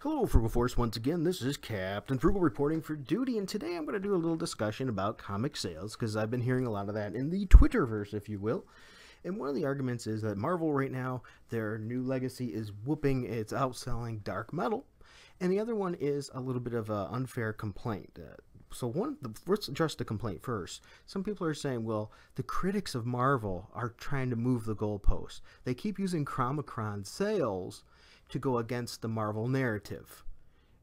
Hello, Frugal Force. Once again, this is Captain Frugal reporting for duty, and today I'm going to do a little discussion about comic sales, because I've been hearing a lot of that in the Twitterverse, if you will. And one of the arguments is that Marvel right now, their new legacy is whooping, it's outselling Dark Metal, and the other one is a little bit of an unfair complaint. Let's address the complaint first. Some people are saying, well, the critics of Marvel are trying to move the goalposts. They keep using Chromacron sales to go against the Marvel narrative.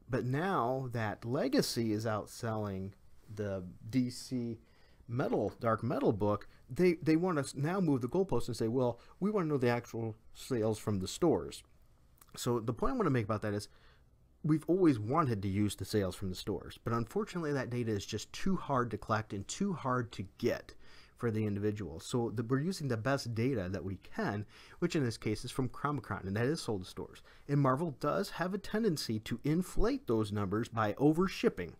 But now that Legacy is outselling the DC Dark Metal book, they want to now move the goalposts and say, well, we want to know the actual sales from the stores. So the point I want to make about that is we've always wanted to use the sales from the stores, but unfortunately that data is just too hard to collect and too hard to get for the individual. So we're using the best data that we can, which in this case is from Chromacron, and that is sold to stores. And Marvel does have a tendency to inflate those numbers by over shipping.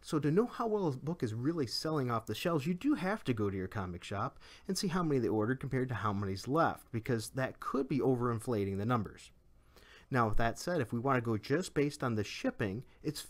So to know how well a book is really selling off the shelves, you do have to go to your comic shop and see how many they ordered compared to how many's left, because that could be overinflating the numbers. Now, with that said, if we want to go just based on the shipping, it's,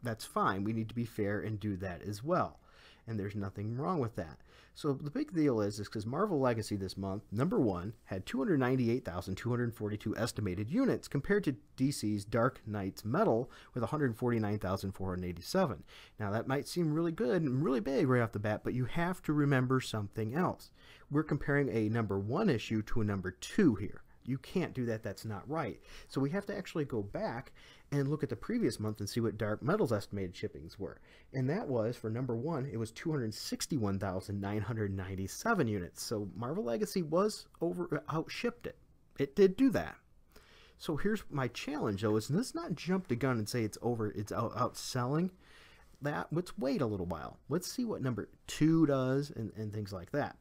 that's fine. We need to be fair and do that as well. And there's nothing wrong with that. So the big deal is because Marvel Legacy this month, #1, had 298,242 estimated units compared to DC's Dark Knight's Metal with 149,487. Now that might seem really good and really big right off the bat, but you have to remember something else. We're comparing a #1 issue to a #2 here. You can't do that. That's not right. So we have to actually go back and look at the previous month and see what Dark Metal's estimated shippings were. And that was, for #1, it was 261,997 units. So Marvel Legacy was outshipped it. It did do that. So here's my challenge, though, is let's not jump the gun and say it's outselling that. Let's wait a little while. Let's see what #2 does and things like that.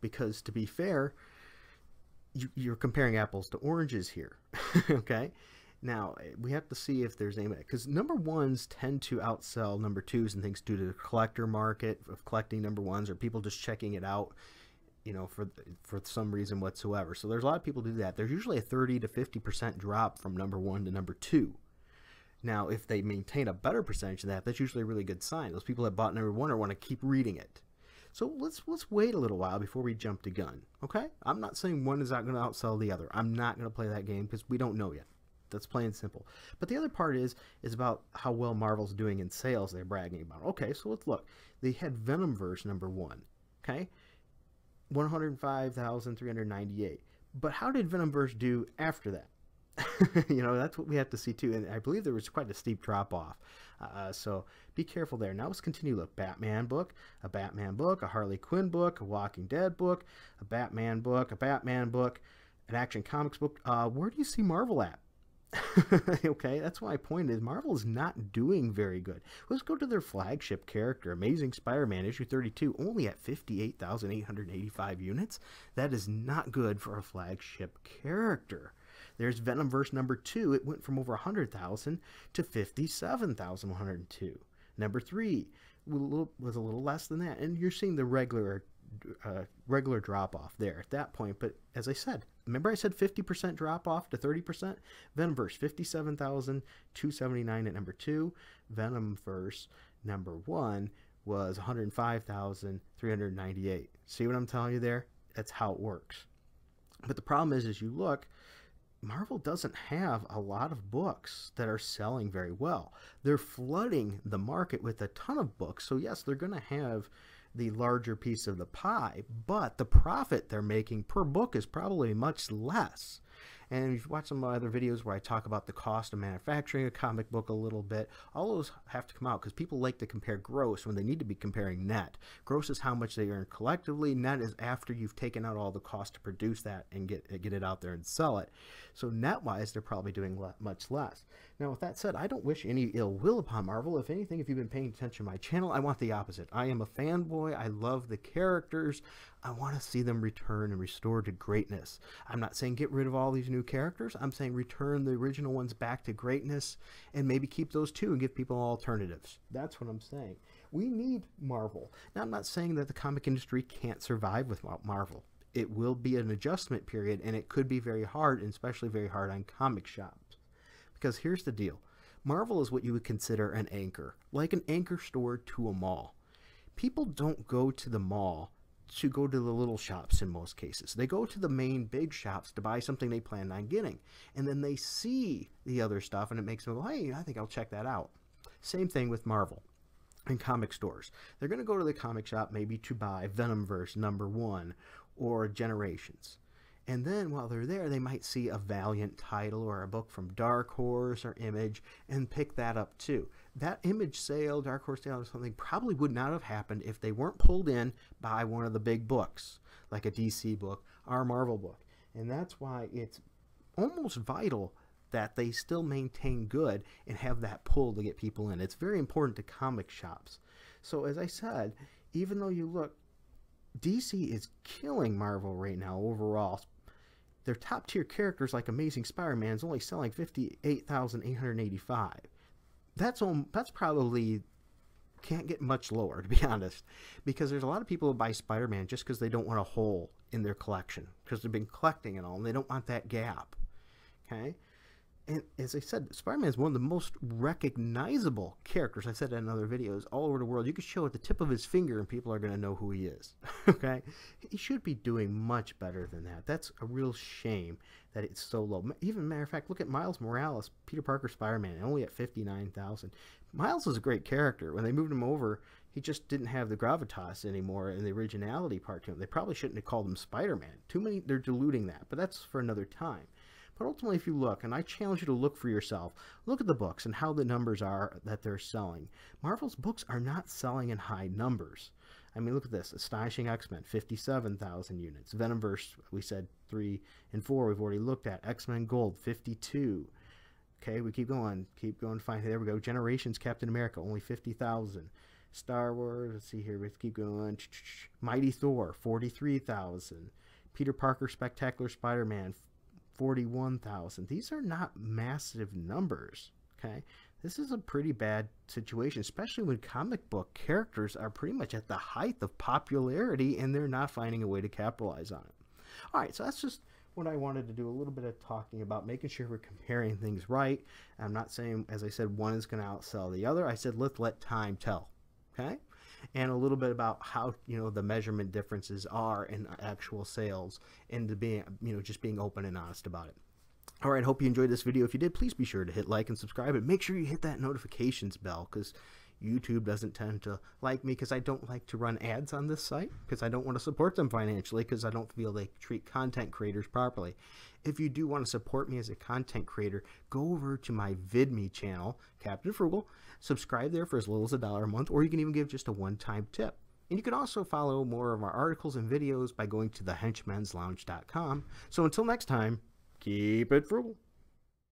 Because to be fair, you're comparing apples to oranges here. Okay, now we have to see if there's any, because #1s tend to outsell #2s and things due to the collector market of collecting #1s, or people just checking it out, for some reason whatsoever. So there's a lot of people do that. There's usually a 30 to 50% drop from #1 to #2. Now, if they maintain a better percentage of that, that's usually a really good sign. Those people that bought #1 are want to keep reading it. So let's wait a little while before we jump the gun, okay? I'm not saying one is not going to outsell the other. I'm not going to play that game because we don't know yet. That's plain and simple. But the other part is about how well Marvel's doing in sales they're bragging about. Okay, so let's look. They had Venomverse #1, okay? 105,398. But how did Venomverse do after that? That's what we have to see too, and I believe there was quite a steep drop off, so be careful there. Now let's continue. Look, Batman book, a Harley Quinn book, a Walking Dead book, a Batman book, an Action Comics book. Where do you see Marvel at? Okay, that's my point is Marvel is not doing very good. Let's go to their flagship character, Amazing Spider-Man issue 32, only at 58,885 units. That is not good for a flagship character. There's Venomverse #2. It went from over 100,000 to 57,102. #3 was a little less than that, and you're seeing the regular drop off there at that point. But as I said, remember I said 50% drop off to 30%? Venomverse 57,279 at #2. Venomverse #1 was 105,398. See what I'm telling you there? That's how it works. But the problem is, as you look, Marvel doesn't have a lot of books that are selling very well. They're flooding the market with a ton of books. So yes, they're going to have the larger piece of the pie, but the profit they're making per book is probably much less. And if you watch some of my other videos where I talk about the cost of manufacturing a comic book a little bit, all those have to come out because people like to compare gross when they need to be comparing net. Gross is how much they earn collectively. Net is after you've taken out all the cost to produce that and get it out there and sell it. So net-wise, they're probably doing much less. Now, with that said, I don't wish any ill will upon Marvel. If anything, if you've been paying attention to my channel, I want the opposite. I am a fanboy. I love the characters. I want to see them return and restore to greatness. I'm not saying get rid of all these new characters. I'm saying return the original ones back to greatness and maybe keep those too and give people alternatives. That's what I'm saying. We need Marvel. Now, I'm not saying that the comic industry can't survive with Marvel. It will be an adjustment period, and it could be very hard, and especially very hard on comic shops. Because here's the deal. Marvel is what you would consider an anchor, like an anchor store to a mall. People don't go to the mall to go to the little shops in most cases. They go to the main big shops to buy something they plan on getting. And then they see the other stuff and it makes them go, hey, I think I'll check that out. Same thing with Marvel and comic stores. They're going to go to the comic shop maybe to buy Venomverse #1 or Generations. And then while they're there, they might see a Valiant title or a book from Dark Horse or Image and pick that up too. That Image sale, Dark Horse sale or something probably would not have happened if they weren't pulled in by one of the big books, like a DC book or a Marvel book. And that's why it's almost vital that they still maintain good and have that pull to get people in. It's very important to comic shops. So as I said, even though you look, DC is killing Marvel right now overall. Their top tier characters like Amazing Spider-Man is only selling 58,885. That's probably can't get much lower, to be honest, because there's a lot of people who buy Spider-Man just because they don't want a hole in their collection, because they've been collecting it all and they don't want that gap. Okay? And as I said, Spider-Man is one of the most recognizable characters. I've said that in other videos all over the world. You could show at the tip of his finger and people are going to know who he is. Okay? He should be doing much better than that. That's a real shame that it's so low. Even, matter of fact, look at Miles Morales, Peter Parker Spider-Man, only at 59,000. Miles is a great character. When they moved him over, he just didn't have the gravitas anymore and the originality part to him. They probably shouldn't have called him Spider-Man. Too many, they're diluting that, but that's for another time. But ultimately, if you look, and I challenge you to look for yourself, look at the books and how the numbers are that they're selling. Marvel's books are not selling in high numbers. I mean, look at this. Astonishing X-Men, 57,000 units. Venomverse, we said 3 and 4 we've already looked at. X-Men Gold, 52. Okay, we keep going, fine. There we go. Generations, Captain America, only 50,000. Star Wars, let's see here, let's keep going. Mighty Thor, 43,000. Peter Parker Spectacular Spider-Man, 41,000. These are not massive numbers. Okay, this is a pretty bad situation, especially when comic book characters are pretty much at the height of popularity and they're not finding a way to capitalize on it. All right, so that's just what I wanted to do, a little bit of talking about, making sure we're comparing things right. I'm not saying, as I said, one is going to outsell the other. I said let's let time tell. Okay, and a little bit about how, you know, the measurement differences are in actual sales, and to being, you know, just being open and honest about it. All right, hope you enjoyed this video. If you did, please be sure to hit like and subscribe, and make sure you hit that notifications bell, because YouTube doesn't tend to like me, because I don't like to run ads on this site, because I don't want to support them financially, because I don't feel they treat content creators properly. If you do want to support me as a content creator, go over to my VidMe channel, Captain Frugal, subscribe there for as little as $1 a month, or you can even give just a one-time tip. And you can also follow more of our articles and videos by going to thehenchmenslounge.com. So until next time, keep it frugal.